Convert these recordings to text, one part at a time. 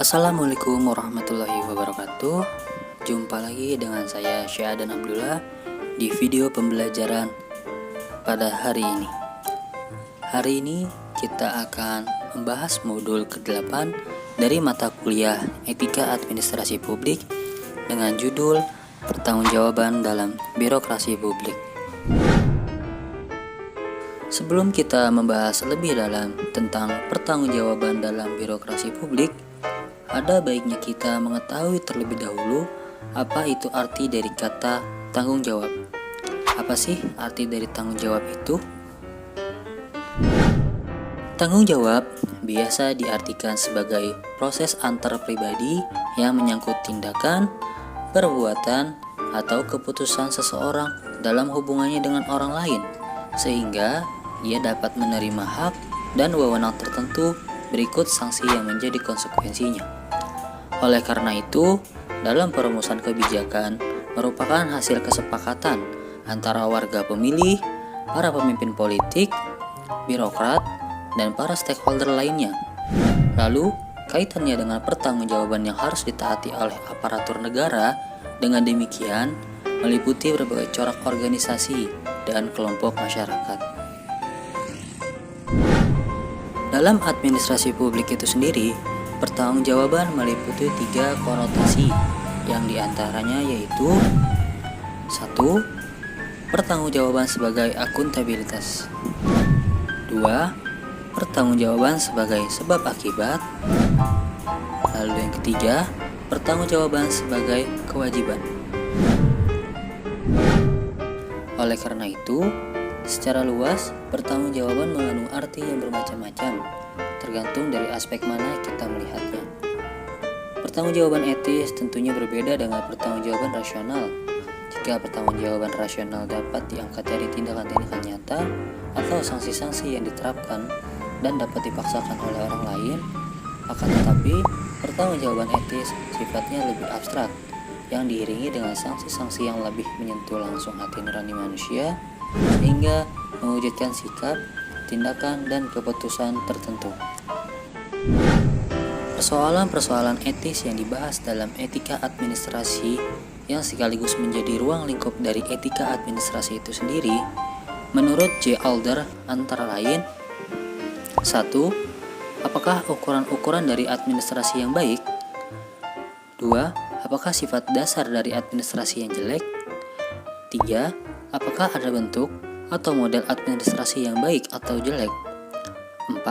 Assalamualaikum warahmatullahi wabarakatuh. Jumpa lagi dengan saya Syahadan Abdullah di video pembelajaran pada hari ini. Hari ini kita akan membahas modul ke-8 dari mata kuliah Etika Administrasi Publik dengan judul Pertanggungjawaban dalam Birokrasi Publik. Sebelum kita membahas lebih dalam tentang pertanggungjawaban dalam birokrasi publik, ada baiknya kita mengetahui terlebih dahulu apa itu arti dari kata tanggung jawab. Apa sih arti dari tanggung jawab itu? Tanggung jawab biasa diartikan sebagai proses antar pribadi yang menyangkut tindakan, perbuatan, atau keputusan seseorang dalam hubungannya dengan orang lain, sehingga ia dapat menerima hak dan wewenang tertentu berikut sanksi yang menjadi konsekuensinya. Oleh karena itu, dalam perumusan kebijakan merupakan hasil kesepakatan antara warga pemilih, para pemimpin politik, birokrat, dan para stakeholder lainnya. Lalu, kaitannya dengan pertanggungjawaban yang harus ditaati oleh aparatur negara, dengan demikian meliputi berbagai corak organisasi dan kelompok masyarakat. Dalam administrasi publik itu sendiri, pertanggungjawaban meliputi 3 konotasi, yang diantaranya yaitu 1. Pertanggungjawaban sebagai akuntabilitas. 2. Pertanggungjawaban sebagai sebab akibat. Lalu yang ketiga, pertanggungjawaban sebagai kewajiban. Oleh karena itu, secara luas, pertanggungjawaban mengandung arti yang bermacam-macam, tergantung dari aspek mana kita melihatnya. Pertanggungjawaban etis tentunya berbeda dengan pertanggungjawaban rasional. Jika pertanggungjawaban rasional dapat diangkat dari tindakan-tindakan nyata atau sanksi-sanksi yang diterapkan dan dapat dipaksakan oleh orang lain, akan tetapi pertanggungjawaban etis sifatnya lebih abstrak, yang diiringi dengan sanksi-sanksi yang lebih menyentuh langsung hati nurani manusia, sehingga mewujudkan sikap, tindakan, dan keputusan tertentu. Persoalan-persoalan etis yang dibahas dalam etika administrasi yang sekaligus menjadi ruang lingkup dari etika administrasi itu sendiri, menurut J. Alder antara lain: 1. Apakah ukuran-ukuran dari administrasi yang baik? 2. Apakah sifat dasar dari administrasi yang jelek? 3. Apakah ada bentuk atau model administrasi yang baik atau jelek? 4.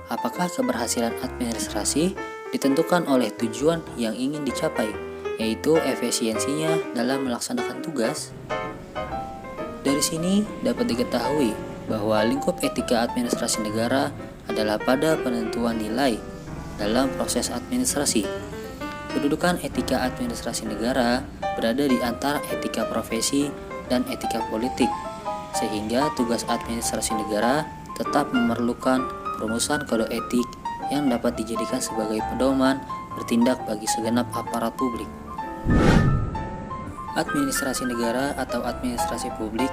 Apakah keberhasilan administrasi ditentukan oleh tujuan yang ingin dicapai, yaitu efisiensinya dalam melaksanakan tugas? Dari sini dapat diketahui bahwa lingkup etika administrasi negara adalah pada penentuan nilai dalam proses administrasi. Kedudukan etika administrasi negara berada di antara etika profesi dan etika politik, sehingga tugas administrasi negara tetap memerlukan perumusan kode etik yang dapat dijadikan sebagai pedoman bertindak bagi segenap aparat publik. Administrasi negara atau administrasi publik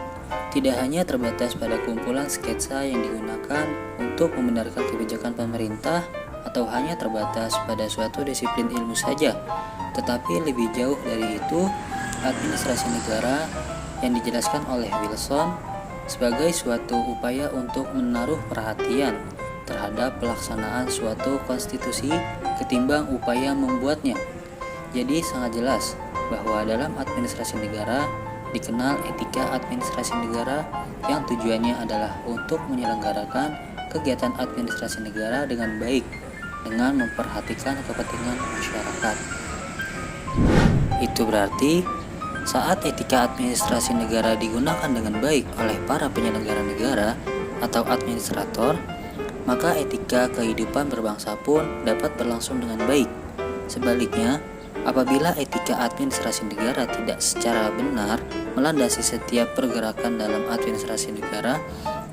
tidak hanya terbatas pada kumpulan sketsa yang digunakan untuk membenarkan kebijakan pemerintah atau hanya terbatas pada suatu disiplin ilmu saja, tetapi lebih jauh dari itu, administrasi negara yang dijelaskan oleh Wilson sebagai suatu upaya untuk menaruh perhatian terhadap pelaksanaan suatu konstitusi ketimbang upaya membuatnya. Jadi sangat jelas bahwa dalam administrasi negara dikenal etika administrasi negara yang tujuannya adalah untuk menyelenggarakan kegiatan administrasi negara dengan baik dengan memperhatikan kepentingan masyarakat. Itu berarti saat etika administrasi negara digunakan dengan baik oleh para penyelenggara negara atau administrator, maka etika kehidupan berbangsa pun dapat berlangsung dengan baik. Sebaliknya, apabila etika administrasi negara tidak secara benar melandasi setiap pergerakan dalam administrasi negara,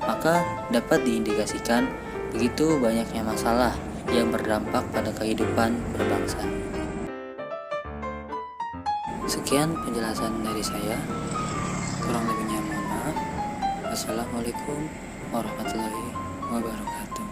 maka dapat diindikasikan begitu banyaknya masalah yang berdampak pada kehidupan berbangsa. Sekian penjelasan dari saya, kurang lebihnya mohon maaf. Wassalamualaikum warahmatullahi wabarakatuh.